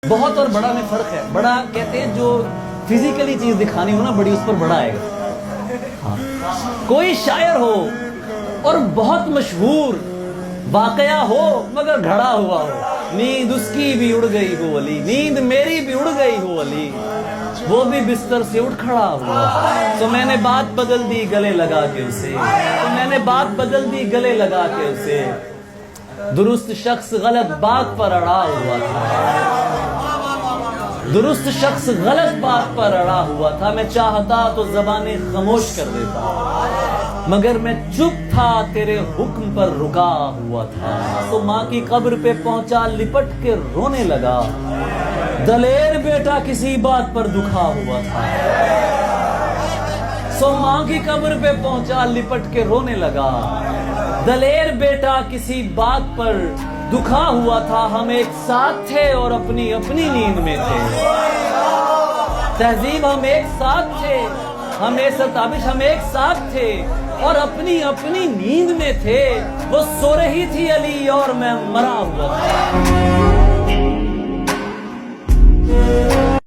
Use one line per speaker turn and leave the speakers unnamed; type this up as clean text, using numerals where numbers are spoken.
بہت اور بڑا میں فرق ہے. بڑا کہتے ہیں جو فزیکلی چیز دکھانی ہو نا بڑی، اس پر بڑا آئے گا. ہاں کوئی شاعر ہو اور بہت مشہور واقعہ ہو مگر گھڑا ہوا ہو، نیند اس کی بھی اڑ گئی ہو علی، نیند میری بھی اڑ گئی ہو علی، وہ بھی بستر سے اٹھ کھڑا ہوا تو میں نے بات بدل دی گلے لگا کے اسے، تو میں نے بات بدل دی گلے لگا کے اسے. درست شخص غلط بات پر اڑا ہوا تھا، درست شخص غلط بات پر اڑا ہوا تھا. میں چاہتا تو زبانیں خاموش کر دیتا، مگر میں چپ تھا تیرے حکم پر رکا ہوا تھا. تو ماں کی قبر پہ پہنچا لپٹ کے رونے لگا، دلیر بیٹا کسی بات پر دکھا ہوا تھا. سو ماں کی قبر پہ پہنچا لپٹ کے رونے لگا، دلیر بیٹا کسی بات پر دکھا ہوا تھا. ہم ایک ساتھ تھے اور اپنی اپنی نیند میں تھے. تہذیب ہم ایک ساتھ تھے، ہم ستابش ہم ایک ساتھ تھے اور اپنی اپنی نیند میں تھے. وہ سو رہی تھی علی اور میں مرا ہوا تھا.